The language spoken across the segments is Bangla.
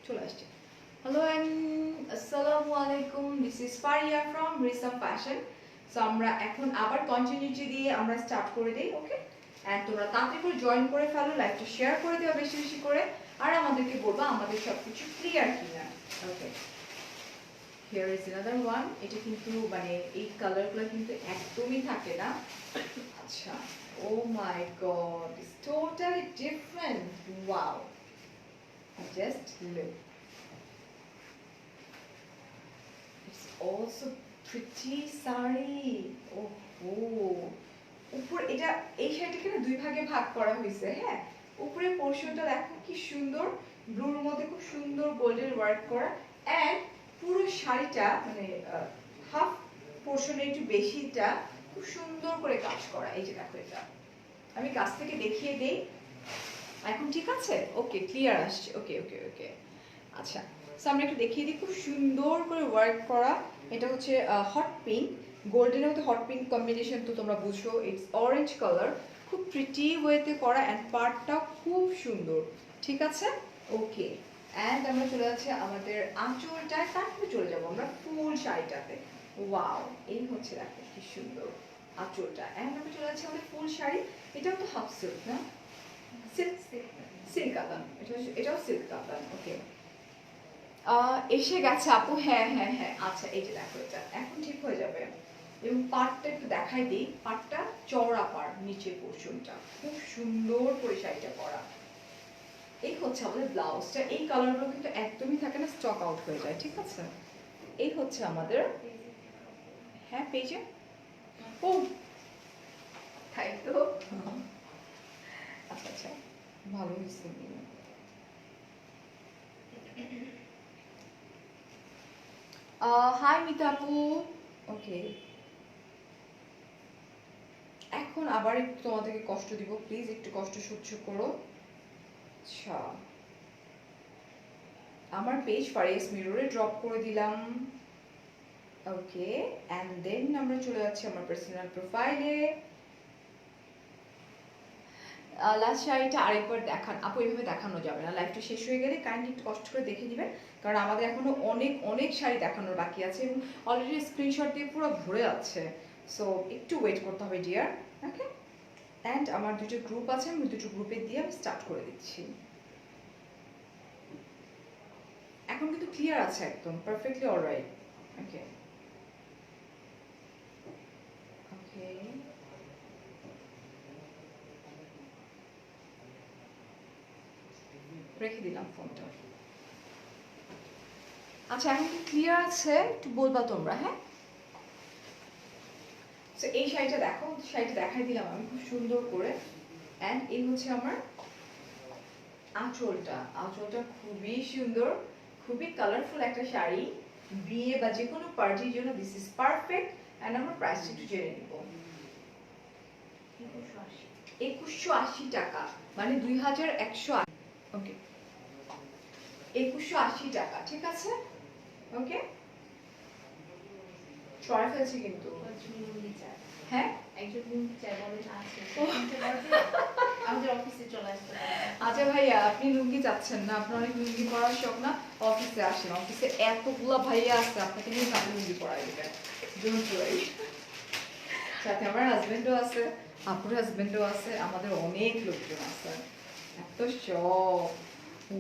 চলে আসছে। হ্যালো এন্ড আসসালামু আলাইকুম, this is Faria from Risa fashion. So আমরা এখন আবার কন্টিনিউটি দিয়ে আমরা স্টার্ট করে দিই, ওকে? এন্ড তোমরা তাড়াতাড়ি করে জয়েন করে ফেলো, লাইভটা শেয়ার করে দিও বেশি বেশি করে, আর আমাদেরকে বলবা আমাদের সবকিছু ক্লিয়ার কিনা, okay? Here is another one. এটা কিন্তু মানে এই কালারগুলো কিন্তু একদমই থাকে না। আচ্ছা, oh my god, it's totally different. Wow, just look, it's also pretty sari. ওহো, উপর এটা এই শাড়িটাকে না দুই ভাগে ভাগ করা হয়েছে। হ্যাঁ, উপরের পোর্শনটা দেখো কি সুন্দর, ব্লুর মধ্যে খুব সুন্দর গোল্ডেন ওয়ার্ক করা, এন্ড পুরো শাড়িটা মানে হাফ পোর্শনে একটু বেশিটা খুব সুন্দর করে কাজ করা। এই যে দেখো, এটা আমি কাছ থেকে দেখিয়ে দেই। এখন ঠিক আছে? ওকে, ক্লিয়ার আসছে। ওকে ওকে ওকে, আচ্ছা। সো আমরা একটু দেখিয়ে দিই, খুব সুন্দর করে ওয়ার্ক করা। এটা হচ্ছে হট পিঙ্ক, গোল্ডেনের মধ্যে হট পিঙ্ক কম্বিনেশন, তো তোমরা বুঝো ইটস অরেঞ্জ কালার, খুব প্রিটি ওয়েতে করা, অ্যান্ড পার্টটা খুব সুন্দর। ঠিক আছে, ওকে। অ্যান্ড আমরা চলে যাচ্ছি আমাদের আঁচলটায়, তারপরে চলে যাবো আমরা ফুল শাড়িটাতে। ওয়াও, এই হচ্ছে দেখো কি সুন্দর আঁচলটা। অ্যান্ড আমরা চলে যাচ্ছি আমাদের ফুল শাড়ি। এটাও তো হাফ সিল্ক না? সিল্ক, সিল্ক কাতান, এটাও সিল্ক কাতান। ওকে, এসে গেছে আপু। হ্যাঁ হ্যাঁ হ্যাঁ, আচ্ছা এই যে দেখো, এটা এখন ঠিক হয়ে যাবে। এবং পাড়টা একটু দেখাই দিই, পাড়টা চওড়া পাড়, নিচের পোর্শনটা খুব সুন্দর করে শাড়িটা করা। এই হচ্ছে আমাদের ব্লাউজটা। এই কালারগুলো কিন্তু একদমই থাকে না, স্টক আউট হয়ে যায়। ঠিক আছে, এই হচ্ছে আমাদের, হ্যাঁ পেজে। ও তাই তো, আচ্ছা আচ্ছা, ভালো হয়েছে। হাই মিতা আপু, ওকে। এখন আবার একটু তোমাদেরকে কষ্ট দিব, প্লিজ একটু কষ্ট সহ্য করো। আচ্ছা, আমার পেজ ফারিয়াস মিররে ড্রপ করে দিলাম, ওকে। অ্যান্ড দেন আমরা চলে যাচ্ছি আমার পার্সোনাল প্রোফাইলে। লাস্ট শাড়িটা আরেকবার দেখান আপু, এইভাবে দেখানো যাবে না, লাইভটা শেষ হয়ে গেলে কাইন্ডলি একটু কষ্ট করে দেখে দিবেন, কারণ আমাদের এখনো অনেক অনেক শাড়ি দেখানোর বাকি আছে এবং অলরেডি স্ক্রিনশট দিয়ে পুরো ভরে আছে। সো একটু ওয়েট করতে হবে ডিয়ার, ওকে? অ্যান্ড আমার দুটো গ্রুপ আছে, আমি দুটো গ্রুপে দিয়ে আমি স্টার্ট করে দিচ্ছি। এখন কিন্তু ক্লিয়ার আছে, একদম পারফেক্টলি অলরাইট। ওকে ওকে, রেখে দিলাম ফোনটা। আচ্ছা, এখন কি ক্লিয়ার আছে? একটু বলবা তোমরা, হ্যাঁ? তো এই শাড়িটা দেখো, শাড়িটা দেখাই দিলাম আমি খুব সুন্দর করে। অ্যান্ড এই হচ্ছে আমার আঁচলটা। আঁচলটা খুবই সুন্দর, খুবই কালারফুল একটা শাড়ি, বিয়ে বা যে কোনো পার্টির জন্য দিস ইজ পারফেক্ট। অ্যান্ড আমরা প্রাইসটা একটু জেনে নিব। 2180 টাকা, মানে 2180। ওকে, 2180 টাকা, ঠিক আছে? ওকে, সরাই ফেলছি কিন্তু। হ্যাঁ, একজন আমাদের অফিসে চলে আসতে। আচ্ছা ভাইয়া, আপনি লুঙ্গি চাচ্ছেন না? আপনার অনেক লুঙ্গি পরার শখ না? অফিসে আসেন, অফিসে এতগুলা ভাইয়া আছে, আপনাকে নিয়ে আমি লুঙ্গি পরাই দিবেন। ডোন্ট ওয়ারি, সাথে আমার হাজবেন্ডও আছে, আপুর হাজবেন্ডও আছে, আমাদের অনেক লোকজন আছে। এত শখ।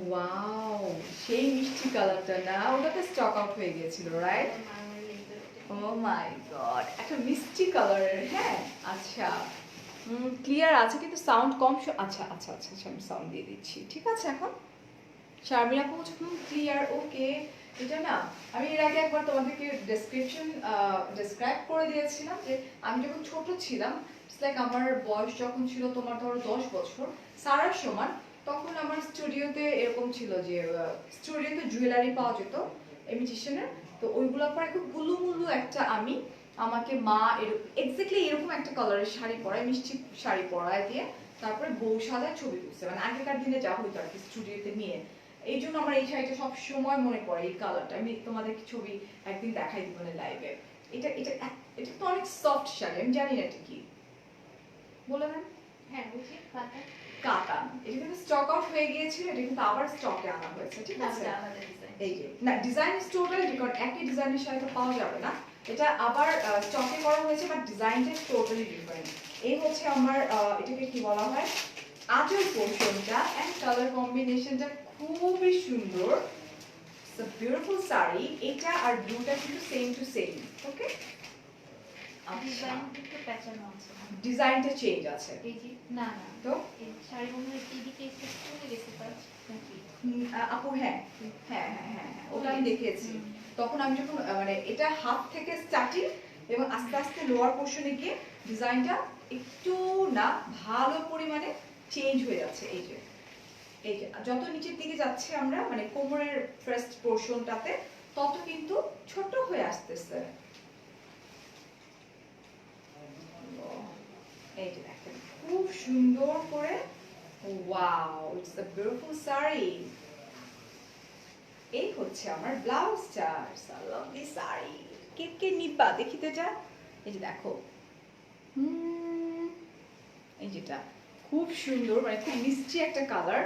ওয়াও, সেই মিষ্টি কালারটা না, ওটাতে স্টক আউট হয়ে গিয়েছিল, রাইট? ও মাই গড, একটা মিষ্টি কালারের। হ্যাঁ, আচ্ছা, ক্লিয়ার আছে কিন্তু সাউন্ড কম। আচ্ছা আচ্ছা আচ্ছা আচ্ছা, আমি সাউন্ড দিয়ে দিচ্ছি, ঠিক আছে? এখন শারমিন আপু বলছে ক্লিয়ার, ওকে। এটা না, আমি এর আগে একবার তোমাদেরকে ডেসক্রাইব করে দিয়েছিলাম যে আমি যখন ছোট ছিলাম, লাইক আমার বয়স যখন ছিল তোমার ধরো 10 বছর, সারার সমান, তখন আমার স্টুডিওতে এরকম ছিল যে স্টুডিওতে জুয়েলারি পাওয়া যেত ইমিটেশনের, তো ওইগুলো পরে খুব গুলুমুলু একটা আমি, আমাকে মা এক্স্যাক্টলি এরকম একটা কালারের শাড়ি পরায়, মিষ্টি শাড়ি পরায় দিয়ে তারপরে বউ সাজায় ছবি তুলছে, মানে আগেকার দিনে যা হইতো আর কি, স্টুডিওতে নিয়ে। এই জন্য আমার এই শাড়িটা সব সময় মনে পড়ে, এই কালারটা। আমি তোমাদের ছবি একদিন দেখাই দিব না লাইভে। এটা এটা এটা তো অনেক সফট শাড়ি, আমি জানি না এটা কি বলে না। হ্যাঁ, বুঝি পাতা। কাতান। এটা কিন্তু স্টক আউট হয়ে গিয়েছিল, এটা কিন্তু আবার স্টকে আনা হয়েছে, ঠিক আছে? এই যে না, ডিজাইন ইজ টোটালি ডিফারেন্ট, একই ডিজাইনের সাথে পাওয়া যাবে না, এটা আবার স্টকে করা হয়েছে, বাট ডিজাইনটা টোটালি ডিফারেন্ট। এই হচ্ছে আমার এটাকে কি বলা হয়, আঁচল পোরশনটা এন্ড কালার কম্বিনেশনটা খুবই সুন্দর। It's a beautiful sari. এটা আর ব্লুটা কিন্তু সেম টু সেম, ওকে? ডিজাইনটা চেঞ্জ আছে, এই যে না না তো এই শাড়িগুলো এদিকে একটু চলে গেছে পাঁচ নাকি আপু হ্যাঁ হ্যাঁ হ্যাঁ হ্যাঁ হ্যাঁ, ওটা আমি দেখেছি। তখন আমি যখন মানে এটা হাত থেকে স্টার্টিং এবং আস্তে আস্তে লোয়ার পোর্শনে গিয়ে ডিজাইনটা একটু না ভালো পরিমাণে চেঞ্জ হয়ে যাচ্ছে। এই যে এই যে যত নিচের দিকে যাচ্ছে আমরা মানে কোমরের ফার্স্ট পোর্শনটাতে, তত কিন্তু ছোট হয়ে আসতেছে। এই যে দেখেন খুব সুন্দর করে, wow, it's a beautiful sari. এই হচ্ছে আমার ব্লাউজটা, ইটস আ লাভলি শাড়ি। কে কে নিবা দেখি তো এটা। এই যে দেখো, এই যেটা খুব সুন্দর, মানে খুব মিষ্টি একটা কালার,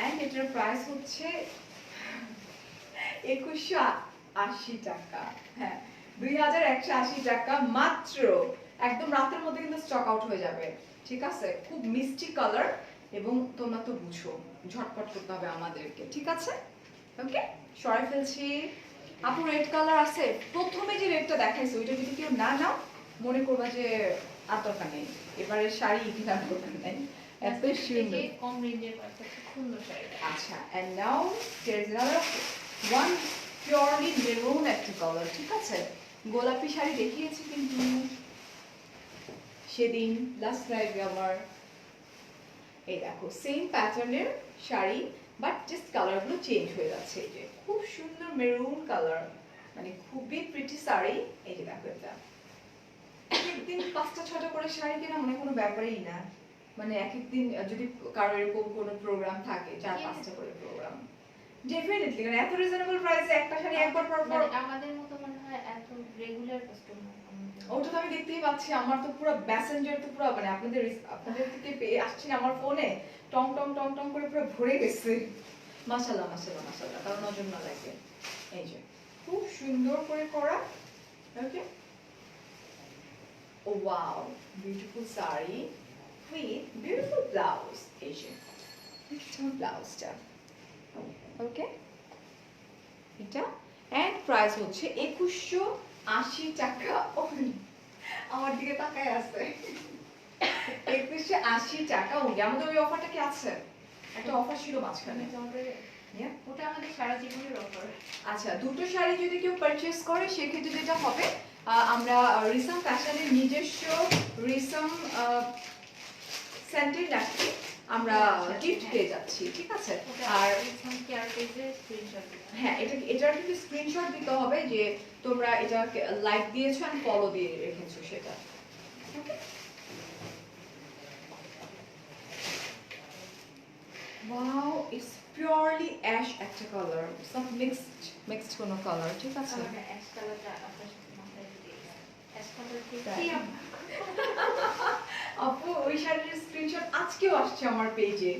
এন্ড এটার প্রাইস হচ্ছে 2180 টাকা। হ্যাঁ, 2180 টাকা মাত্র। একদম রাতের মধ্যে কিন্তু স্টক আউট হয়ে যাবে, ঠিক আছে? খুব মিষ্টি কালার, এবং তোমরা তো বুঝো ঝটপট করতে হবে আমাদেরকে, ঠিক আছে? ওকে, সরাই ফেলছি। আপু রেড কালার আছে, প্রথমে যে রেডটা দেখাইছো ওইটা যদি কেউ না নাও মনে করবা যে আর দরকার নেই, এবারে শাড়ি কেনার দরকার নেই, এত সুন্দর কম রেঞ্জের একটা সুন্দর শাড়ি। আচ্ছা, and now there is another one purely maroon একটা কালার, ঠিক আছে? গোলাপি শাড়ি দেখিয়েছি কিন্তু সেদিন লাস্ট লাইভে আমার। এই দেখো সেম প্যাটার্নের শাড়ি, বাট জাস্ট কালারগুলো চেঞ্জ হয়ে যাচ্ছে। এই যে খুব সুন্দর মেরুন কালার, মানে খুবই প্রিটি শাড়ি। এই যে দেখো, এটা একদিন 5টা 6টা করে শাড়ি কেনা মনে কোনো ব্যাপারই না, মানে এক একদিন যদি কারো এরকম কোনো প্রোগ্রাম থাকে 4-5টা করে প্রোগ্রাম, ডেফিনেটলি কারণ এত রিজনেবল প্রাইসে একটা শাড়ি একবার পর পর। আমাদের মতো মনে হয় এত রেগুলার কাস্টমার ওটা তো আমি দেখতেই পাচ্ছি, আমার তো পুরো মেসেঞ্জার তো পুরো মানে আপনাদের থেকে পেয়ে আসছি আমার ফোনে টং টং টং টং করে পুরো ভরে গেছে। মাশাআল্লাহ মাশাআল্লাহ মাশাআল্লাহ, কারণ নজর না লাগে। এই যে খুব সুন্দর করে করা, okay? Oh wow, beautiful sari with beautiful blouse. এই যে ব্লাউজটা, ওকে? এটা এন্ড প্রাইস হচ্ছে 2180 টাকা। আমার দিকে তাকায় আছে। 2180 টাকা ওকে। আমাদের ওই অফারটা কি আছে? একটা অফার ছিল মাঝখানে, ওটা আমাদের সারা জীবনের অফার। আচ্ছা, দুটো শাড়ি যদি কেউ পারচেজ করে সেক্ষেত্রে যেটা হবে, আমরা রিসাম ফ্যাশনের নিজস্ব রিসাম সেন্টের নাকি আমরা গিফট পেয়ে যাচ্ছি, ঠিক আছে? আর হ্যাঁ, এটার কিন্তু স্ক্রিনশট দিতে হবে যে তোমরা এটা লাইক দিয়েছো আর ফলো দিয়ে রেখেছো সেটা, ওকে? ওয়াও, ইটস পিওরলি অ্যাশ একটা কালার, সব মিক্সড কোনো কালার, ঠিক আছে? আমাদের অ্যাশ কালারটা আপনার সাথে মাথায় দিয়ে অ্যাশ কালার তাই। কি আপু ওই শাড়ির স্ক্রিনশট আজকেও আসছে আমার পেজে,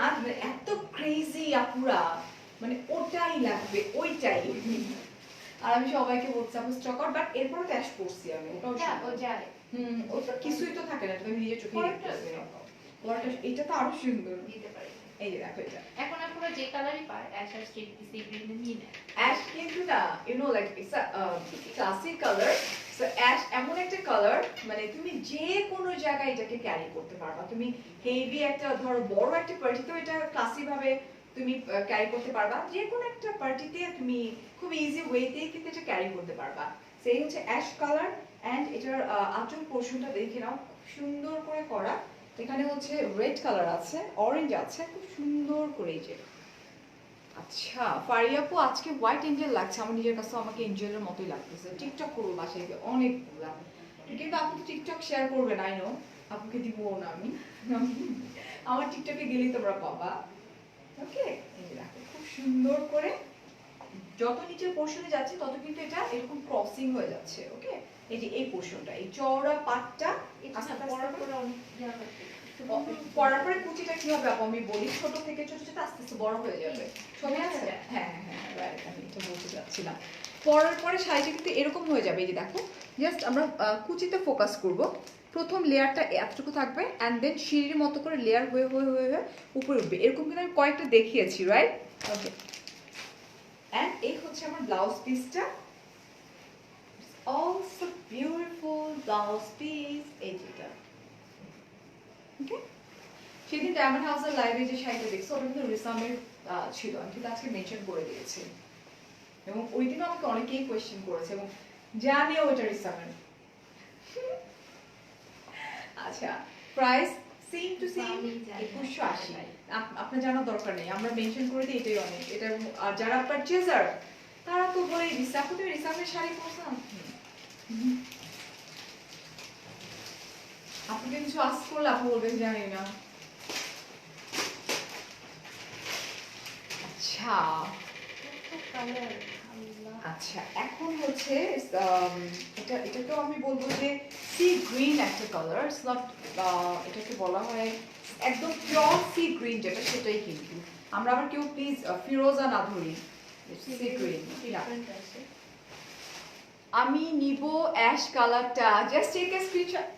আর এত ক্রেজি আপুরা, মানে ওটাই লাগবে ওইটাই। আর আমি সবাইকে বলছি আপু স্টক আউট, বাট এরপরে তো অ্যাশ পড়ছি আমি, ওটাও ও যায় ওটা কিছুই তো থাকে না, তুমি নিজে চোখে দেখতেছো। ওটা এটা তো আরো সুন্দর দিতে পারি। এই যে দেখো, এটা এখন আপনারা যে কালারই পায় অ্যাশ আর স্ট্রিট সি গ্রিন নিয়ে নেন। অ্যাশ কিন্তু না, you know like it's a classic colour. So ash এমন একটা কালার, মানে তুমি যে কোনো জায়গায় এটাকে ক্যারি করতে পারবা। তুমি হেভি একটা ধরো বড় একটা পার্টিতেও এটা ক্লাসিক ভাবে তুমি ক্যারি করতে পারবা, যে কোনো একটা পার্টিতে তুমি খুব ইজি ওয়েতে কিন্তু এটা ক্যারি করতে পারবা। সেই হচ্ছে অ্যাশ কালার, এন্ড এটার আঁচল পোর্শনটা দেখে নাও, খুব সুন্দর করে করা। এখানে হচ্ছে রেড কালার আছে, অরেঞ্জ আছে, খুব সুন্দর করে। এই যে আচ্ছা, ফারিয়া আপু আজকে হোয়াইট এঞ্জেল লাগছে, আমার নিজের কাছে আমাকে এঞ্জেলের মতোই লাগতেছে। টিকটক করবো বাসায় গিয়ে অনেকগুলা, কিন্তু আপু তো টিকটক শেয়ার করবে না, নো আপুকে দিব না আমি। আমার টিকটকে গেলেই তোমরা পাবা, ওকে? এই যে দেখো খুব সুন্দর করে যত নিচের পোর্শনে যাচ্ছে তত কিন্তু এটা এরকম ক্রসিং হয়ে যাচ্ছে, ওকে? এই যে এই পোর্শনটা, এই চওড়া পাটটা এটা বড় করে অনেক জায়গা পরার পরে কুচিটা কি হবে আপু আমি বলি, ছোট থেকে ছোট ছোট আস্তে আস্তে বড় হয়ে যাবে। ছবি আছে? হ্যাঁ হ্যাঁ হ্যাঁ রাইট, আমি এটা বলতে চাচ্ছিলাম। পরার পরে শাড়িটা কিন্তু এরকম হয়ে যাবে, এই যে দেখো জাস্ট আমরা কুচিতে ফোকাস করব। প্রথম লেয়ারটা এতটুকু থাকবে অ্যান্ড দেন সিঁড়ির মতো করে লেয়ার হয়ে হয়ে হয়ে হয়ে উপরে উঠবে। এরকম কিন্তু আমি কয়েকটা দেখিয়েছি, রাইট? ওকে, অ্যান্ড এই হচ্ছে আমার ব্লাউজ পিসটা। অলসো বিউটিফুল ব্লাউজ পিস, এই যেটা। ওকে, সেদিন ডায়মন্ড হাউসের লাইভে যে শাড়িটা দেখছো ওটা কিন্তু রিসামের ছিল, আমি কিন্তু আজকে মেনশন করে দিয়েছি। এবং ওই দিনও আমাকে অনেকেই কোয়েশ্চেন করেছে এবং জানিও ওটা রিসামের। আচ্ছা, প্রাইস সেম টু সেম 2180। আপনার জানার দরকার নেই, আমরা মেনশন করে দিই, এটাই অনেক। এটা আর যারা পারচেজার তারা তো বলেই দিচ্ছে আপু তুমি রিসামের শাড়ি পরছো। আপনাকে কিছু আস্ক করলে আপু বলবেন জানি না। আচ্ছা আচ্ছা, এখন হচ্ছে এটাকেও আমি বলবো যে সি গ্রিন একটা কালার, ইটস নট, এটাকে বলা হয় একদম পিওর সি গ্রিন যেটা, সেটাই কিন্তু আমরা আবার কেউ প্লিজ ফিরোজা না ধরি, সি গ্রিন। আমি নিব অ্যাশ কালারটা, জাস্ট টেক এ স্ক্রিনশট।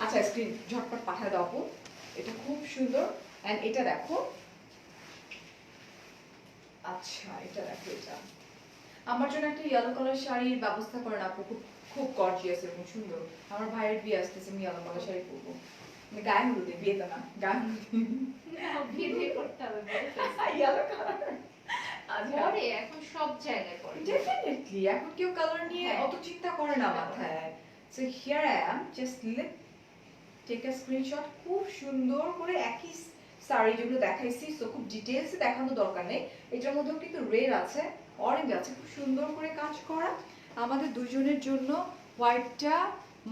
আচ্ছা স্ক্রিন ঝটপট পাঠিয়ে দাও আপু, এটা খুব সুন্দর। এন্ড এটা দেখো, আচ্ছা এটা দেখো, এটা আমার জন্য একটা ইয়েলো কালার শাড়ির ব্যবস্থা করেন আপু, খুব খুব গর্জিয়াস এবং সুন্দর। আমার ভাইয়ের বিয়ে আসতেছে, আমি ইয়েলো কালার শাড়ি পরবো, মানে গায়ে হলুদে, বিয়েতে না, গায়ে হলুদে বিয়ে করতে হবে ইয়েলো কালার। আচ্ছা পরে এখন সব জায়গায় পরে ডেফিনেটলি এখন কেউ কালার নিয়ে অত চিন্তা করে না মাথায়। So here I am, just take a screenshot. খুব সুন্দর করে একই শাড়ি যেগুলো দেখাইছি, সো খুব ডিটেইলসে দেখানোর দরকার নেই। এটার মধ্যেও কিন্তু রেড আছে, অরেঞ্জ আছে, খুব সুন্দর করে কাজ করা। আমাদের দুজনের জন্য হোয়াইটটা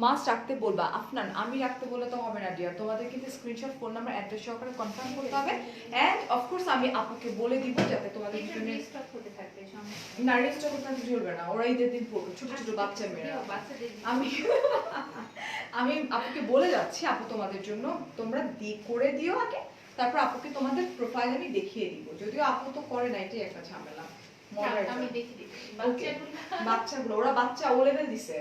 মাস্ট রাখতে বলবা আফনান, আমি রাখতে বলে তো হবে না ডিয়ার, তোমাদের কিন্তু স্ক্রিনশট, ফোন নাম্বার, অ্যাড্রেস সহকারে কনফার্ম করতে হবে। এন্ড অফকোর্স আমি আপুকে বলে দিব যাতে তোমাদের দুজনের স্টক হতে থাকবে না, রেস্ট করতে চলবে না, ওরা ঈদের দিন পড়বে, ছোট ছোট বাচ্চা মেয়েরা। আমি আমি আপুকে বলে যাচ্ছি, আপু তোমাদের জন্য তোমরা করে দিও আগে, তারপর আপুকে তোমাদের প্রোফাইল আমি দেখিয়ে দিব। যদিও আপু তো করে না, এটাই একটা ঝামেলা। আমি দেখিয়ে দিব বাচ্চাগুলো, ওরা বাচ্চা ও লেভেল দিছে,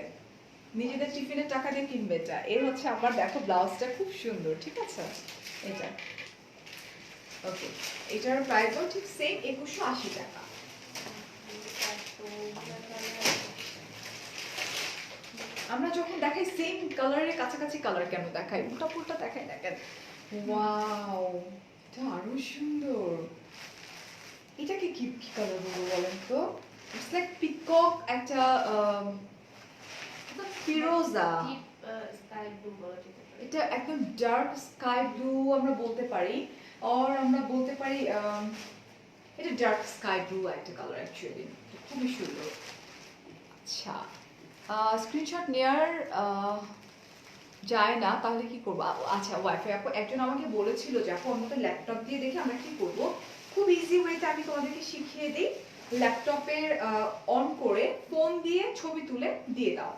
নিজেদের টিফিনের টাকা দিয়ে কিনবে। এটা এর হচ্ছে আমার দেখো ব্লাউজটা খুব সুন্দর, ঠিক আছে? এটা ওকে, এটার প্রাইসও ঠিক সেম 2180 টাকা। আমরা যখন দেখাই সেম কালারের কাছাকাছি কালার কেন দেখাই, উল্টা পুল্টা দেখাই না কেন? ওয়াও, এটা আরো সুন্দর। এটাকে কি কি কালার বলবো বলেন তো? ইটস লাইক পিকক, একটা ফিরোজা, স্কাই ব্লু বলা যেতে পারে। এটা একদম ডার্ক স্কাই ব্লু আমরা বলতে পারি, আর আমরা বলতে পারি এটা ডার্ক স্কাই ব্লু একটা কালার অ্যাকচুয়ালি, খুবই সুন্দর। আচ্ছা, স্ক্রিনশট নেওয়ার যায় না তাহলে কি করবো? আচ্ছা ওয়াইফাই আপু একজন আমাকে বলেছিল যে আপু আমাকে ল্যাপটপ দিয়ে দেখে আমরা কি করব, খুব ইজি ওয়েতে আমি তোমাদেরকে শিখিয়ে দিই। ল্যাপটপের অন করে ফোন দিয়ে ছবি তুলে দিয়ে দাও,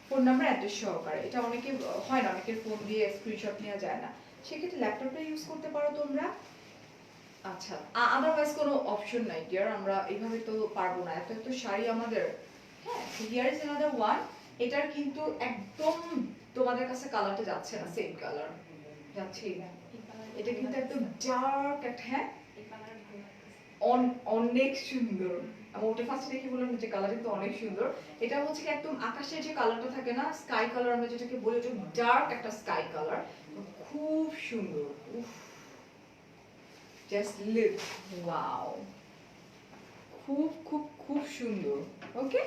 ফোন নাম্বার অ্যাড্রেস সহকারে। এটা অনেকে হয় না, অনেকের ফোন দিয়ে স্ক্রিনশট নেওয়া যায় না, সেক্ষেত্রে ল্যাপটপটা ইউজ করতে পারো তোমরা। আচ্ছা, আদারওয়াইজ কোনো অপশন নাই ডিয়ার, আমরা এইভাবে তো পারবো না, এত এত শাড়ি আমাদের। হ্যাঁ, হিয়ার ইজ অ্যানাদার ওয়ান। এটার কিন্তু একদম তোমাদের কাছে কালারটা যাচ্ছে না, সেম কালার যাচ্ছেই না। এটা কিন্তু একদম ডার্ক একটা, হ্যাঁ অনেক সুন্দর। আমি ওটা ফার্স্টে দেখে বললাম যে কালার কিন্তু অনেক সুন্দর। এটা হচ্ছে কি একদম আকাশের যে কালারটা থাকে না, স্কাই কালার আমরা যেটাকে বলি, যে ডার্ক একটা স্কাই কালার, খুব সুন্দর। উফ, জাস্ট লিভ, ওয়াও, খুব খুব খুব সুন্দর। ওকে,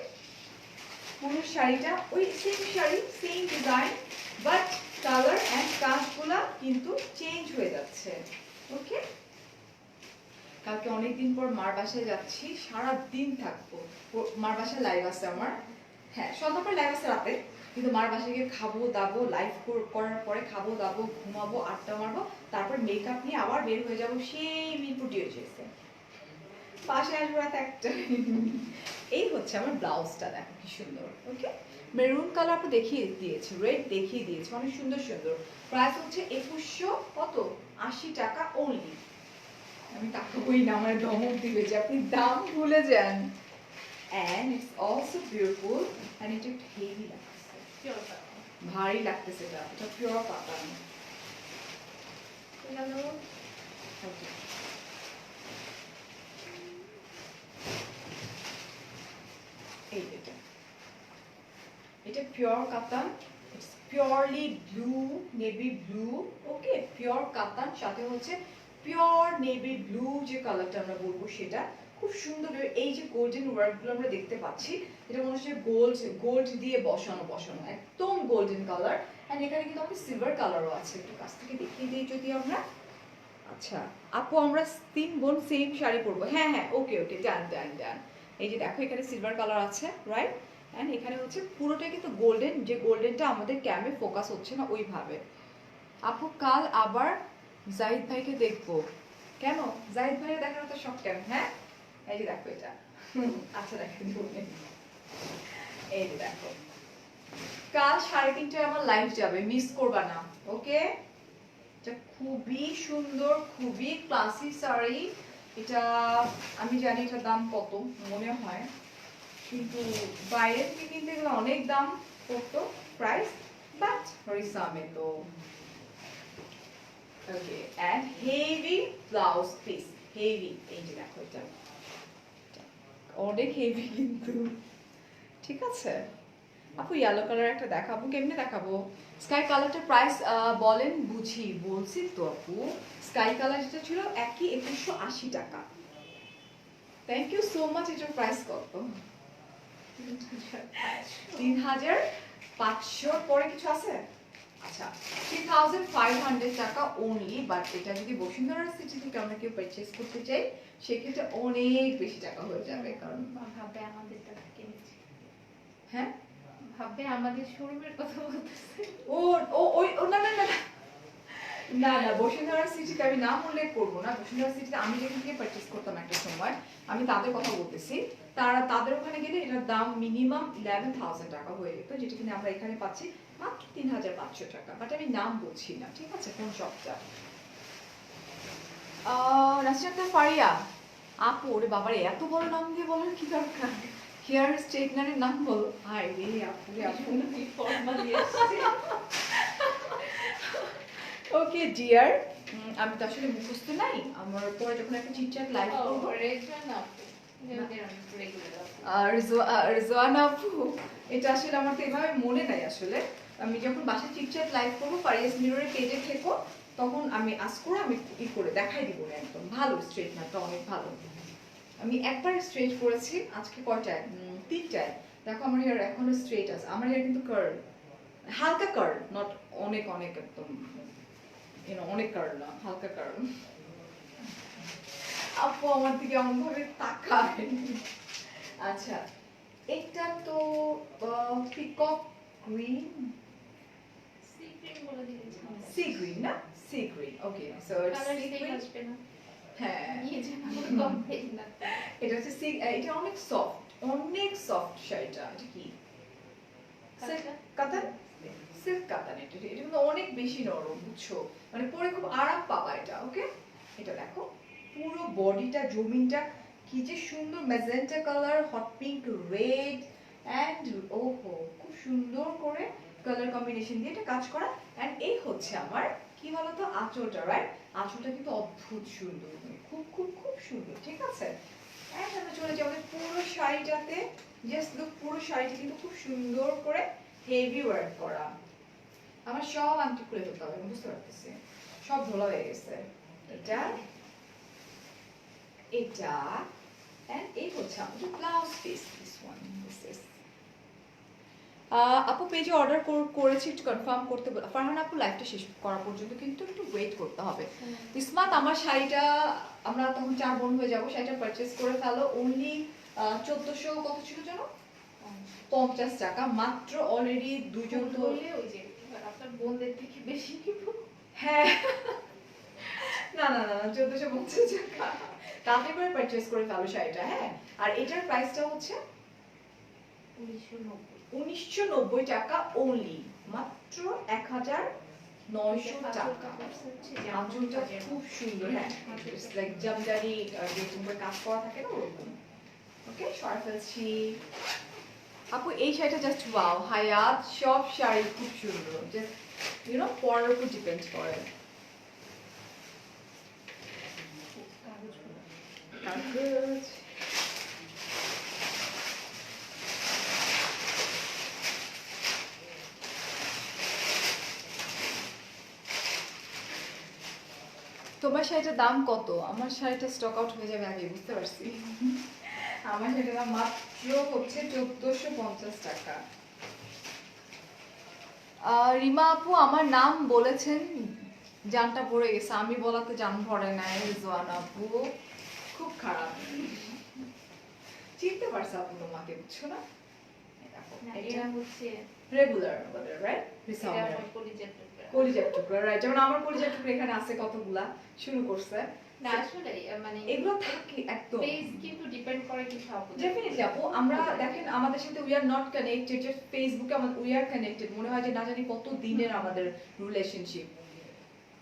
পুরো শাড়িটা ওই same sari, same design, but colour and কাজগুলা কিন্তু চেঞ্জ হয়ে যাচ্ছে। ওকে, কালকে অনেকদিন পর মার বাসায় যাচ্ছি, সারা দিন থাকবো। মার বাসায় লাইভ আছে আমার, হ্যাঁ সন্ধ্যা পর লাইভ আছে রাতে, কিন্তু মার বাসায় গিয়ে খাবো দাবো, লাইভ করার পরে খাবো দাবো, ঘুমাবো, আড্ডা মারবো, তারপর মেকআপ নিয়ে আবার বের হয়ে যাবো সেই মিরপুর ডিওজেসে। বাসায় আসবো রাত 1টা। এই হচ্ছে আমার ব্লাউজটা, দেখো কি সুন্দর। ওকে, মেরুন কালার আপু দেখিয়ে দিয়েছে, রেড দেখিয়ে দিয়েছে, অনেক সুন্দর সুন্দর। প্রাইস হচ্ছে 2100 কত 80 টাকা অনলি। আমি টাকা বই না, আমার ধমক দিবে যে আপনি দাম ভুলে যান। And it's also beautiful and এটা একটু হেভি লাগছে, Pure cotton. ভারী লাগতেছে, এটা পিওর কটন। এগুলো এই এটা, এটা পিওর কাতান, it's purely blue, navy blue. Okay, pure কাতান, সাথে হচ্ছে পিওর নেভি ব্লু যে কালারটা আমরা বলবো সেটা খুব সুন্দর। এই যে গোল্ডেন ওয়ার্কগুলো আমরা দেখতে পাচ্ছি, এটা মনে হচ্ছে গোল্ড দিয়ে বসানো বসানো, একদম গোল্ডেন কালার। এন্ড এখানে কিন্তু আমাদের সিলভার কালারও আছে, একটু কাছ থেকে দেখিয়ে দিই যদি আমরা। আচ্ছা আপু, আমরা 3 বোন সেম শাড়ি পরবো? হ্যাঁ হ্যাঁ, ওকে ওকে, ডান ডান ডান। এই যে দেখো এখানে সিলভার কালার আছে, রাইট? এন্ড এখানে হচ্ছে পুরোটা কিন্তু গোল্ডেন, যে গোল্ডেনটা আমাদের ক্যামে ফোকাস হচ্ছে না ওইভাবে। আপু কাল আবার জাহিদ ভাইকে দেখবো, কেন জাহিদ ভাইয়ের দেখার তো শখ কেন? হ্যাঁ, এই যে দেখো এটা। আচ্ছা দেখেন, এই যে দেখো, কাল 3:30টায় আমার লাইভ যাবে, মিস করবা না। ওকে, এটা খুবই সুন্দর, খুবই ক্লাসি শাড়ি। এটা আমি জানি এটার দাম কত, মনে হয় কিন্তু বাইরে থেকে কিনতে গেলে অনেক দাম পড়তো প্রাইস, বাট হরিসামে তো। Okay, and heavy blouse piece, heavy. এই যে দেখো এটা অনেক হেভি কিন্তু, ঠিক আছে। আপু ইয়েলো কালার একটা দেখাবো, কেমনে দেখাবো? স্কাই কালারটার প্রাইস বলেন, বুঝি বলছি তো আপু। স্কাই কালার যেটা ছিল একই 2180 টাকা। Thank you so much. এটার প্রাইস কত? 3500 পরে কিছু আছে? আচ্ছা, 3500 টাকা অনলি। বাট এটা যদি বসুন্ধরা সিটি থেকে আমরা কেউ পারচেজ করতে চাই সেক্ষেত্রে অনেক বেশি টাকা হয়ে যাবে, কারণ ভাববে আমাদের টাকা কিনেছি, হ্যাঁ ভাববে আমাদের শোরুমের কথা বলতেছে। ও ও ওই ও না না না না না, বসুন্ধরা সিটিতে আমি নাম উল্লেখ করবো না। বসুন্ধরা সিটিতে আমি যেখান থেকে পারচেজ করতাম একটা সময়, আমি তাদের কথা বলতেছি। তাদের ওখানে গেলে এটার দাম মিনিমাম 11,000 টাকা হয়ে যেত, যেটা কিনা আমরা এখানে পাচ্ছি মাত্র 3500 টাকা। বাট আমি নাম বলছি না, ঠিক আছে, কোন শপটা। নাসিরাত ফারিয়া আপু, ওরে বাবারে এত বড় নাম দিয়ে বলার কি দরকার? হেয়ার স্ট্রেটনারের নাম বলো। হাই রে আপু রে আপু, ফর্মালি আসছে। ওকে ডিয়ার, আমি তো আসলে মুখস্থ নাই, আমার পরে যখন একটা চিটচ্যাট লাইভ করব। রেজওয়ানা আপু, আমাদের রেগুলার আপু। রিজওয়ানা আপু, এটা আসলে আমার তো এভাবে মনে নাই আসলে। আমি যখন বাসায় চিটচ্যাট লাইভ করব ফারিয়াস মিররের পেজে থেকো, তখন আমি আস্ক করে আমি করে দেখাই দিব না, একদম ভালো স্ট্রেটনারটা, অনেক ভালো। আমি একবার স্ট্রেট করেছি, আজকে কয়টায় 3টায়। দেখো আমার হেয়ার এখনো স্ট্রেট আছে, আমার হেয়ার কিন্তু কার্ল, হালকা কার্ল, নট অনেক অনেক একদম অনেক কার্ল না, হালকা কার্ল। আপু আমার দিকে এমন ভাবে তাকায়। আচ্ছা, এটা তো পিকক গ্রিন, সি ক্রিম বলে দিয়েছি। সি গ্রিন না, sea green. Okay, so colour sea same green. আসবে না, হ্যাঁ, নিয়ে যান কমপ্লিট না। এটা হচ্ছে এটা অনেক সফট, অনেক সফট শাড়িটা। এটা কি সিল্ক কাতান? সিল্ক কাতান। এটা কিন্তু অনেক বেশি নরম, বুঝছো, মানে পরে খুব আরাম পাবা এটা। ওকে, এটা দেখো পুরো বডিটা, জমিনটা কি যে সুন্দর magenta colour, hot pink, red and ওহো, খুব সুন্দর করে কালার কম্বিনেশন দিয়ে এটা কাজ করা। এন্ড এই হচ্ছে আমার কি বলতো আঁচলটা, রাইট? আঁচলটা কিন্তু অদ্ভুত সুন্দর, খুব খুব খুব সুন্দর, ঠিক আছে। এন্ড আমরা চলে যাই আমাদের পুরো শাড়িটাতে। জাস্ট লুক, পুরো শাড়িটা কিন্তু খুব সুন্দর করে হেভি ওয়ার্ক করা। আমার সব আংটি খুলে ফেলতে হবে, বুঝতে পারতেছি, সব ধোলা হয়ে গেছে। এটা এটা এন্ড এই হচ্ছে আমাদের blouse piece, this one, this is. আপু পেজে অর্ডার করেছি, একটু কনফার্ম করতে ফারহান আপু, লাইভটা শেষ করা পর্যন্ত কিন্তু একটু ওয়েট করতে হবে। ইসমাত, আমার শাড়িটা আমরা তখন 4 বোন হয়ে যাব, শাড়িটা পারচেজ করে ফেলো। অনলি 1400 কত ছিল জানো, 50 টাকা মাত্র। অলরেডি দুজন তো, হলে ওই যে আপনার বোনদের থেকে বেশি নিব। হ্যাঁ না না না 1450 টাকা, তাতে করে পারচেজ করে ফেলো শাড়িটা। হ্যাঁ, আর এটার প্রাইসটা হচ্ছে 1990 টাকা only, মাত্র 1900 টাকা। আঁচলটা খুব সুন্দর, হ্যাঁ লাইক জামদানি যেরকম করে কাজ করা থাকে না ওরকম। ওকে, সরা ফেলছি। আপু এই শাড়িটা জাস্ট ওয়াও, হায়াত সব শাড়ি খুব সুন্দর, জাস্ট ইউ নো পরার উপর ডিপেন্ড করে। কাগজ তোমার শাড়িটার দাম কত? আমার শাড়িটা স্টক আউট হয়ে যাবে আগে, বুঝতে পারছি। আমার শাড়িটার দাম মাত্র হচ্ছে 1450 টাকা। রিমা আপু আমার নাম বলেছেন, জানটা পড়ে গেছে, আমি বলাতে জান ভরে নাই। রিজওয়ান আপু খুব খারাপ, চিনতে পারছে আপু তোমাকে, বুঝছো না? এটা হচ্ছে রেগুলার আমাদের, রাইট? কলিজার টুকরা, রাইট? যেমন আমার কলিজার টুকরা এখানে আছে কতগুলা, শুরু করছে। না আসলে মানে এগুলো থাকে একদম, পেজ কিন্তু ডিপেন্ড করে কিছু আপু। ডেফিনেটলি আপু, আমরা দেখেন আমাদের সাথে we are not connected, just ফেসবুকে আমাদের উই আর কানেক্টেড, মনে হয় যে না জানি কত দিনের আমাদের রিলেশনশিপ।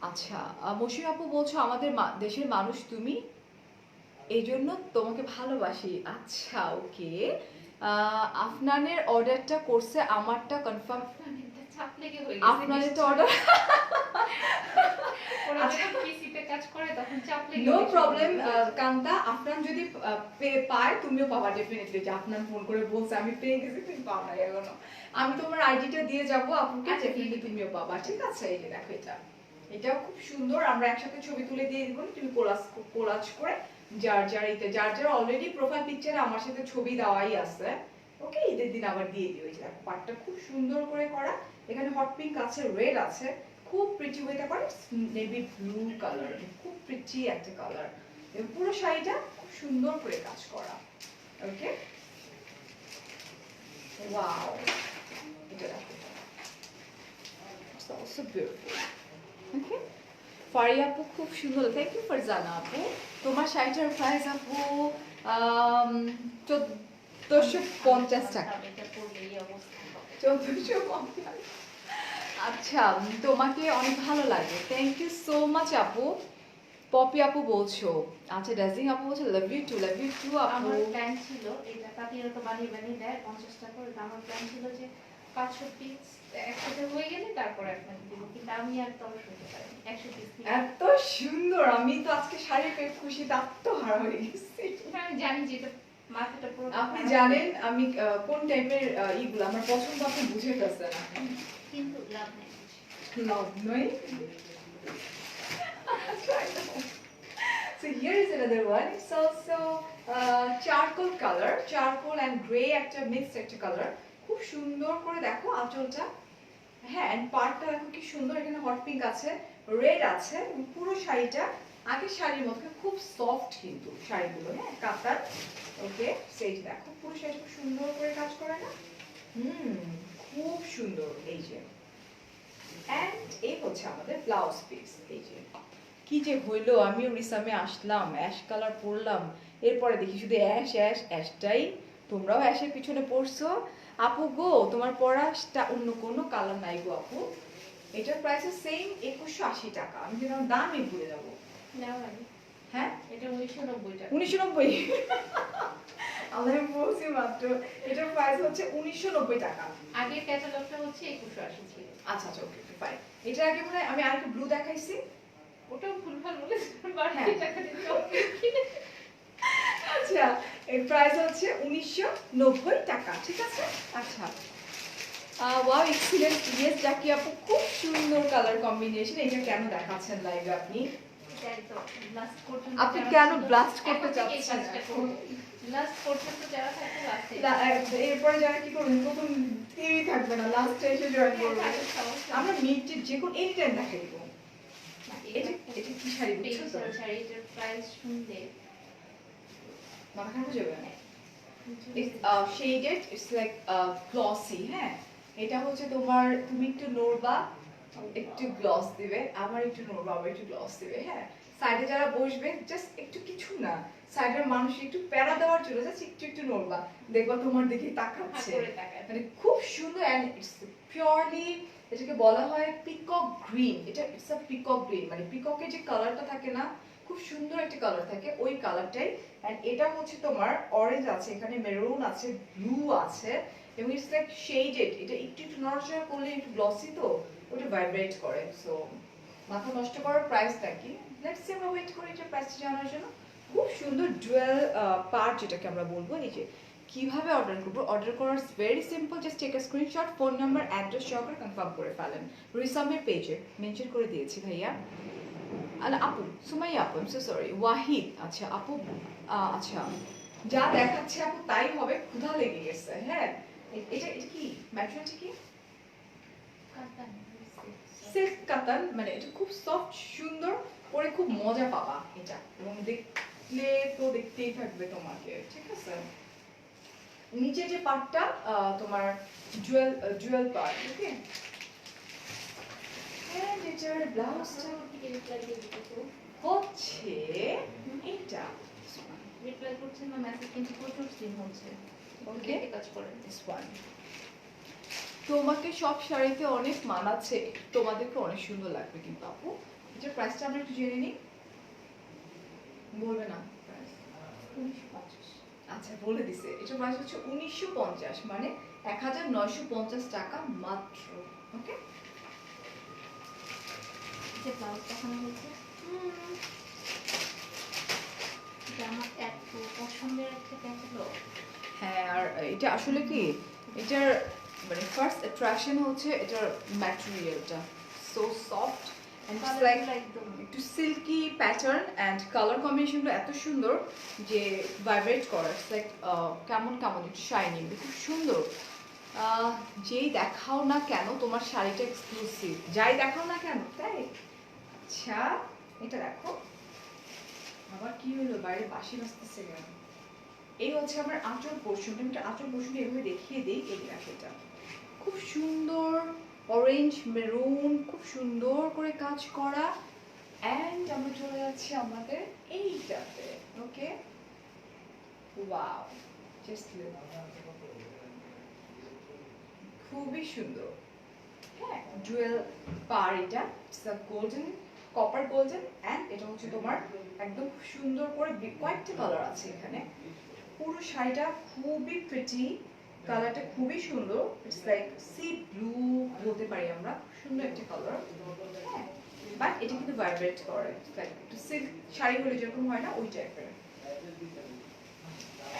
আচ্ছা, মৌসুমী আপু বলছো আমাদের দেশের মানুষ তুমি, এই জন্য তোমাকে ভালোবাসি। আচ্ছা ওকে, আফনানের অর্ডারটা করছে, আমারটা কনফার্ম। চাপ লেগে হয়ে গেছে, আপনাদেরটা অর্ডার ওরা যখন পিসিতে কাজ করে তখন চাপ লেগে নো গেছে। প্রবলেম কান্তা, আফনান যদি পায় তুমিও পাবা ডেফিনেটলি, যে আফনান ফোন করে বলছে আমি পেয়ে গেছি, তুমি পাও না এখনো, আমি তোমার আইডিটা দিয়ে যাবো আপুকে, ডেফিনেটলি তুমিও পাবা, ঠিক আছে? এই যে দেখো এটা, এটাও খুব সুন্দর, আমরা একসাথে ছবি তুলে দিয়ে দিব, তুমি কোলাজ করে যার যার অলরেডি প্রোফাইল পিকচারে আমার সাথে ছবি দেওয়াই আছে, ওকে? ঈদের দিন আবার দিয়ে দিও। এই যে দেখো পাটটা খুব সুন্দর করে করা, এখানে হট পিঙ্ক আছে, রেড আছে, খুব প্রিটি হইতে পারে, নেভি ব্লু কালার, খুব প্রিটি একটা কালার, এবং পুরো শাড়িটা খুব সুন্দর করে কাজ করা। ওকে, ওয়াও, এটা দেখো, it's also beautiful. ওকে, ফারিয়া আপু খুব সুন্দর, থ্যাংক ইউ ফারজানা আপু। তোমার শাড়িটার প্রাইস আপু 1450 টাকা। এটা পড়লে এই অবস্থা হবে। 1450। আচ্ছা, তোমাকে অনেক ভালো লাগে, থ্যাংক ইউ সো মাচ আপু। পপি আপু বলছো, আচ্ছা ডাজিং আপু বলছো লাভ ইউ টু আপু। আমার প্ল্যান ছিল, এটা তাঁতিরা তো বানিয়ে দেয় 50 টাকা করে, আমার প্ল্যান ছিল যে 500 পিস একসাথে হয়ে গেলে তারপর আপনাকে দিব, কিন্তু আমি আর তবে শুনতে পারিনি 100 পিস নিয়ে। এত সুন্দর, আমি তো আজকে শাড়ি পেয়ে খুশিতে আত্মহারা হয়ে গেছি। আমি জানি যে এটা মাথাটা পুরো, আপনি জানেন আমি কোন টাইপের ইগুলো আমার পছন্দ, আপনি বুঝে ফেলছেন না, কিন্তু লাভ নেই। লাভ নয়। So here is another one. It's also charcoal color, charcoal and grey একটা mixed একটা কালার, খুব সুন্দর করে দেখো আঁচলটা, হ্যাঁ, এন্ড পার্টটা দেখো কি সুন্দর, এখানে হট পিঙ্ক আছে, রেড আছে, পুরো শাড়িটা আগের শাড়ির মতো খুব সফট, কিন্তু শাড়িগুলো, হ্যাঁ, কাতার। ওকে, সেই দেখো পুরো শাড়িটা খুব সুন্দর করে কাজ করে না, খুব সুন্দর। এই যে, এন্ড এই হচ্ছে আমাদের ব্লাউজ পিস। এই যে কি যে হইলো, আমিও রিসামে আসলাম, অ্যাশ কালার পরলাম, এরপরে দেখি শুধু অ্যাশটাই, তোমরাও অ্যাশের পিছনে পড়ছো আপু গো, তোমার পরাটা অন্য কোনো কালার নাই গো আপু। এটার প্রাইস সেম 2180 টাকা, আমি যেন দামই ভুলে যাবো। না মানে হ্যাঁ, এটা 1990 টাকা। 1990 আমি বলছি মাত্র, এটার প্রাইস হচ্ছে 1990 টাকা। আগের ক্যাটালগটা হচ্ছে 2180 ছিল। আচ্ছা আচ্ছা, ওকে ফাইন। এটা আগে মনে হয় আমি আরেকটা ব্লু দেখাইছি, ওটাও ভুলভাল বলেছি, বাড়তি হ্যাঁ। টাকা দিতে হবে। আচ্ছা, এর প্রাইস হচ্ছে 1990 টাকা, ঠিক আছে? আচ্ছা, ওয়াও এক্সিলেন্ট, ইয়েস জাকি আপু, খুব সুন্দর কালার কম্বিনেশন। এটা কেন দেখাচ্ছেন লাইভে আপনি? এটাই তো লাস্ট পর্যন্ত আপনি যারা কেন ছিল, ব্লাস্ট এখন করতে থেকে এই চাচ্ছেন? কাজটা করবো। লাস্ট পর্যন্ত যারা থাকে লাস্টে এরপরে যারা কি করবেন, প্রথম কেউই থাকবে না, লাস্টে এসে জয়েন করবে। আমরা মিড যে কোন এনি টাইম দেখাই দিব। এটা এটা কি শাড়ি বুঝছো তো? শাড়িটার প্রাইস শুনলে মাথা খারাপ হয়ে যাবে। It's shaded, it's like glossy, হ্যাঁ, এটা হচ্ছে তোমার, তুমি একটু নড়বা, একটু গ্লস দিবে, আবার একটু নড়বা, আবার একটু গ্লস দিবে, হ্যাঁ, সাইডে যারা বসবে জাস্ট একটু কিছু না, সাইডের মানুষ একটু প্যারা দেওয়ার জন্য জাস্ট একটু একটু নড়বা, দেখবা তোমার দিকে হাঁ তাকাচ্ছে। করে তাকায়। মানে খুব সুন্দর এন্ড ইটস পিওরলি, এটাকে বলা হয় পিকক গ্রিন। এটা ইটস আ পিকক গ্রিন, মানে পিককের যে কালারটা থাকে না, খুব সুন্দর একটা কালার থাকে, ওই কালারটাই। এন্ড এটা হচ্ছে তোমার অরেঞ্জ আছে, এখানে মেরুন আছে, ব্লু আছে, এবং ইটস লাইক শেডেড। এটা একটু একটু নড়াচড়া করলে একটু গ্লসি তো ওটা ভাইব্রেট করে। সো মাথা নষ্ট করার প্রাইসটা কি, লেটস সি আমরা ওয়েট করি এটা প্রাইসটা জানার জন্য। খুব সুন্দর ডুয়াল পার্ট যেটাকে আমরা বলবো। এই যে কিভাবে অর্ডার করবো, অর্ডার করার very simple, just take a screenshot, phone number address সহকারে কনফার্ম করে ফেলেন। রিসামের পেজে মেনশন করে দিয়েছি ভাইয়া। আপু সুমাইয়া আপু, I am so sorry, Wahid, আচ্ছা আপু, আচ্ছা যা দেখাচ্ছে আপু তাই হবে, ক্ষুধা লেগে গেছে। হ্যাঁ এটা এটা কি ম্যাটেরিয়ালটা কি? কাতান সিল্ক কাতান, মানে এটা খুব সফট সুন্দর, পরে খুব মজা পাবা এটা, এবং দেখলে তো দেখতেই থাকবে তোমাকে, ঠিক আছে। নিচে যে পার্টটা তোমার জুয়েল পার্ট, ওকে। এন্ড এটার ব্লাউজটা থেকে রিপ্লাই দিয়ে দিতেছো। হচ্ছে এটা, রিপ্লাই করছেন না, মেসেজ কিন্তু প্রচুর সিন হচ্ছে। ওকে দেখে কাজ করেন। This one. তোমাকে সব শাড়িতে অনেক মানাচ্ছে, তোমাদেরকে অনেক সুন্দর লাগবে কিন্তু আপু। এটার প্রাইসটা আমরা একটু জেনে নিই। বলবে না প্রাইস? 1950। আচ্ছা বলে দিছে, এটার প্রাইস হচ্ছে 1950, মানে 1950 টাকা মাত্র, ওকে। যে ব্লাউজ দেখানো হয়েছে, এটা আমার এত পছন্দের একটা ক্যাটালগ। হ্যাঁ, আর এটা আসলে কি, এটার মানে ফার্স্ট অ্যাট্রাকশন হচ্ছে এটার ম্যাটেরিয়ালটা, সো সফট এন্ড লাইক একদম একটু সিল্কি প্যাটার্ন এন্ড কালার কম্বিনেশনটা এত সুন্দর যে ভাইব্রেট করে, লাইক কেমন কেমন একটু শাইনিং, খুব সুন্দর। যেই দেখাও না কেন তোমার শাড়িটা এক্সক্লুসিভ, যাই দেখাও না কেন, তাই। আচ্ছা এটা দেখো, আবার কি হলো, বাইরে বাঁশি বাজতেছে কেন? এই হচ্ছে আমার আঁচল পোর্শনটা, আমি আঁচল পোর্শনটা এভাবে দেখিয়ে দিই। এই দেখো, এটা খুব সুন্দর অরেঞ্জ মেরুন, খুব সুন্দর করে কাজ করা। এন্ড আমরা চলে যাচ্ছি আমাদের এইটাতে, ওকে। ওয়াও, জাস্ট লুক, খুবই সুন্দর। হ্যাঁ, জুয়েল পার, এটা it's a golden, copper golden, and এটা হচ্ছে তোমার একদম খুব সুন্দর করে কয়েকটা কালার আছে এখানে। পুরো শাড়িটা খুবই প্রিটি, কালারটা খুবই সুন্দর, ইটস লাইক সি ব্লু বলতে পারি আমরা, সুন্দর একটা কালার। হ্যাঁ, বাট এটা কিন্তু ভাইব্রেট করে, লাইক একটু সিল্ক শাড়ি হলে যেরকম হয় না, ওই টাইপের।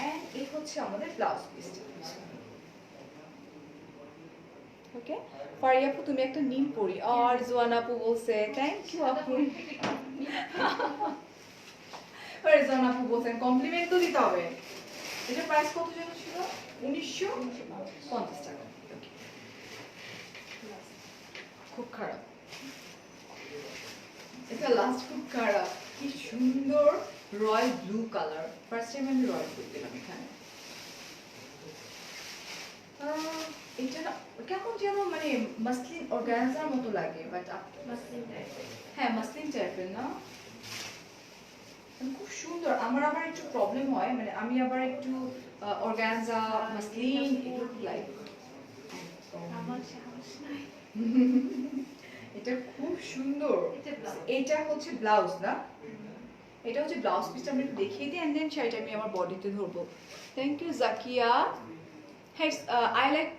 এন্ড এই হচ্ছে আমাদের ব্লাউজ পিসটা, ওকে। ফারি আপু তুমি একটা নীল পরি, আর জোয়ান আপু বলছে থ্যাংক ইউ আপু। আরে জোয়ান আপু বলছেন কমপ্লিমেন্ট তো দিতে হবে। এটা প্রাইস কত যেন ছিল? 1950 টাকা। Okay. খুব খারাপ, এটা লাস্ট খুব খারাপ। কি সুন্দর royal blue colour, first time আমি রয়্যাল ব্লু দিলাম এখানে। এটা না কেমন যেন মানে মাসলিন অর্গানজার মতো লাগে, বাট মাসলিন টাইপের। হ্যাঁ মাসলিন টাইপের না, খুব সুন্দর। আমার আবার একটু প্রবলেম হয়, মানে আমি আবার একটু অর্গানজা মাসলিন এগুলো লাইক, আমার সাহস নাই। এটা খুব সুন্দর। এটা ব্লাউজ। এটা হচ্ছে ব্লাউজ না, এটা হচ্ছে ব্লাউজ পিসটা আমি একটু দেখিয়ে দিই, এন্ড দেন শাড়িটা আমি আমার বডিতে ধরবো। Thank you Zakia. হ্যাঁ, আই লাইক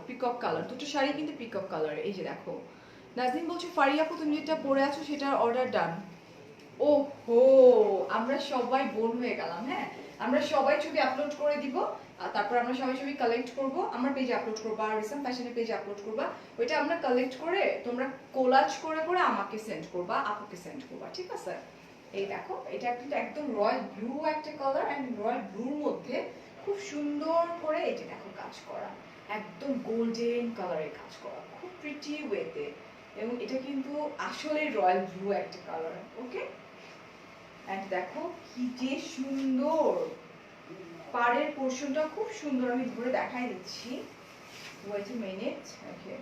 পিকক কালার, দুটো শাড়ি কিন্তু পিকক কালার। এই যে দেখো, নাজনীন বলছে ফারি আপু তুমি যেটা পরে আছো সেটার অর্ডার ডান। ও হো, আমরা সবাই বোন হয়ে গেলাম। হ্যাঁ, আমরা সবাই ছবি আপলোড করে দিব, তারপর আমরা সবাই ছবি কালেক্ট করব, আমার পেজে আপলোড করবা, রিসাম ফ্যাশনের পেজে আপলোড করবা। ওইটা আমরা কালেক্ট করে তোমরা কোলাজ করে করে আমাকে সেন্ড করবা, আপুকে সেন্ড করবা, ঠিক আছে। এই দেখো, এটা কিন্তু একদম রয়্যাল ব্লু একটা কালার, এন্ড রয়্যাল ব্লুর মধ্যে খুব সুন্দর করে এই যে দেখো কাজ করা, একদম গোল্ডেন কালারের কাজ করা, খুব প্রিটি ওয়েতে। এবং এটা কিন্তু আসলে রয়্যাল ব্লু একটা কালার, ওকে। এন্ড দেখো কি যে সুন্দর, পাড়ের পোর্শনটা খুব সুন্দর, আমি ধরে দেখাই দিচ্ছি, ওয়েট এ মিনিট, ওকে।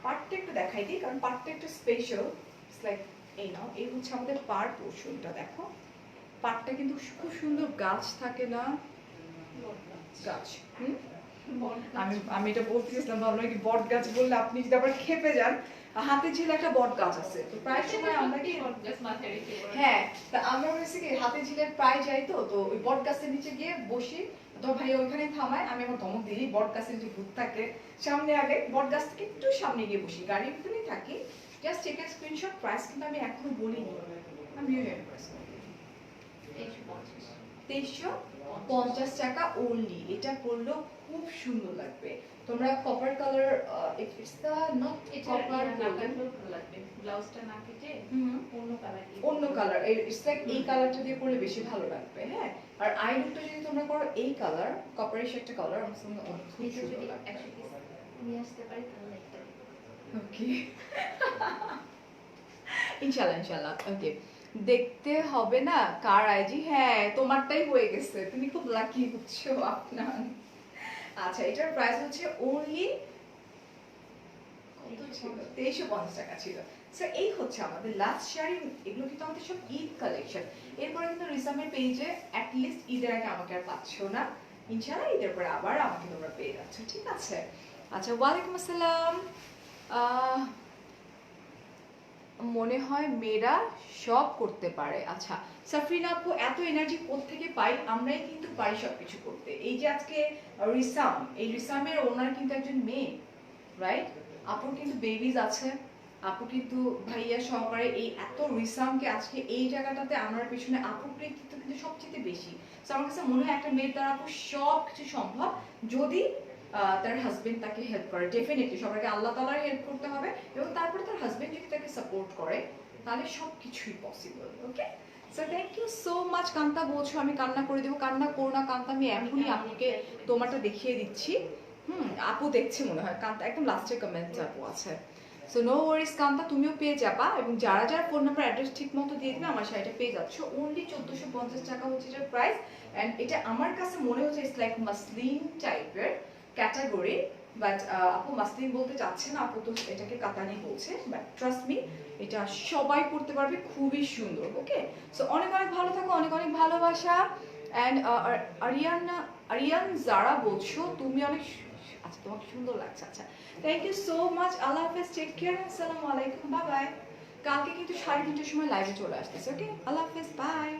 পার্টটা একটু দেখাই দিই, কারণ পার্টটা একটু স্পেশাল, ইটস লাইক এই নাও, এই হচ্ছে আমাদের পাড় পোর্শনটা, দেখো পাটটা কিন্তু খুব সুন্দর গাছ থাকে না, গাছ আমি এটা বলতে চেয়েছিলাম, ভাবলাম কি বট গাছ বললে আপনি যদি আবার খেপে যান। হাতে ঝিলে একটা বট গাছ আছে, তো প্রায় সময় আমরা কি হ্যাঁ, তা আমরা হয়েছে কি হাতে ঝিলের প্রায় যাই, তো তো ওই বট গাছের নিচে গিয়ে বসি, তো ভাই ওইখানে থামায়, আমি আমার ধমক দিই, বট গাছের যে ভূত থাকে সামনে, আগে বট গাছ থেকে একটু সামনে গিয়ে বসি, গাড়ির ভিতরেই থাকি, just take a screenshot. Price কিন্তু আমি এখনো বলিনি, আমি 2350 টাকা ওনলি। এটা পরলেও খুব সুন্দর লাগবে। তোমরা copper colour, it's the not copper golden, ব্লাউজটা না কেটে অন্য কালার, ইটস লাইক এই কালারটা দিয়ে পরলে বেশি ভালো লাগবে। হ্যাঁ, আর আই লুকটা যদি তোমরা করো এই কালার, কপারিশ একটা কালার, আমার সঙ্গে অনেক সুন্দর লাগবে। নিয়ে আসতে পারি তাহলে একটা ওকে, ইনশাআল্লাহ ইনশাআল্লাহ। ওকে, দেখতে হবে না কার আইজি, হ্যাঁ তোমারটাই হয়ে গেছে, তুমি খুব লাকি বুঝছো আপনার। আচ্ছা, এটার প্রাইস হচ্ছে অনলি 2350 টাকা ছিল। সো এই হচ্ছে আমাদের লাস্ট শাড়ি, এগুলো কিন্তু আমাদের সব ঈদ কালেকশন। এরপরে কিন্তু রিসামের পেজে অ্যাট লিস্ট ঈদের আগে আমাকে আর পাচ্ছো না, ইনশাআল্লাহ ঈদের পরে আবার আমাকে তোমরা পেয়ে যাচ্ছ, ঠিক আছে? আচ্ছা, ওয়ালাইকুম আসসালাম। মনে হয় মেয়েরা সব করতে পারে। আচ্ছা সাফরিনা আপু, এত এনার্জি কোত্থেকে পাই? আমরাই কিন্তু পারি সবকিছু করতে। এই যে আজকে রিসাম, এই রিসামের ওনার কিন্তু একজন মেয়ে, রাইট? আপুর কিন্তু বেবিজ আছে, আপু কিন্তু ভাইয়া সহকারে এই এত রিসামকে আজকে এই জায়গাটাতে আনার পেছনে আপুর কৃতিত্ব কিন্তু সবচেয়ে বেশি। তো আমার কাছে মনে হয় একটা মেয়ের দ্বারা আপু সব কিছু সম্ভব, যদি তার হাজবেন্ড তাকে হেল্প করে। ডেফিনেটলি সবাইকে আল্লাহ তাআলার হেল্প করতে হবে, এবং তারপরে তার হাজবেন্ড যদি তাকে সাপোর্ট করে তাহলে সবকিছুই possible. Okay, so thank you so much. Kanta বলছো আমি কান্না করে দেবো, কান্না করো না কান্তা, আমি এখনই আপুকে তোমারটা দেখিয়ে দিচ্ছি। আপু দেখছে মনে হয়, কান্তা একদম লাস্টের কমেন্ট আপু আছে। সো নো ওয়ারিস কান্তা, তুমিও পেয়ে যাবা, এবং যারা যারা ফোন নাম্বার অ্যাড্রেস ঠিক মতো দিয়ে দিবে আমার শাড়িটা পেয়ে যাচ্ছ। অনলি 1450 টাকা হচ্ছে এটার প্রাইস। অ্যান্ড এটা আমার কাছে মনে হচ্ছে ইটস লাইক মাসলিন টাইপের ক্যাটাগরি, বাট আপু মাসলিন বলতে চাচ্ছে না, আপু তো এটাকে কাতানি বলছে, বাট ট্রাস্ট মি এটা সবাই পড়তে পারবে, খুবই সুন্দর। ওকে, সো অনেক অনেক ভালো থাকো, অনেক অনেক ভালোবাসা। অ্যান্ড আরিয়ান যারা বলছো তুমি অনেক, আচ্ছা তোমাকে সুন্দর লাগছে, আচ্ছা থ্যাংক ইউ সো মাচ। আল্লাহ হাফেজ, টেক কেয়ার, আসসালামু আলাইকুম, বাই বাই। কালকে কিন্তু 3:30টার সময় লাইভে চলে আসতেছে। ওকে, আল্লাহ হাফেজ, বাই।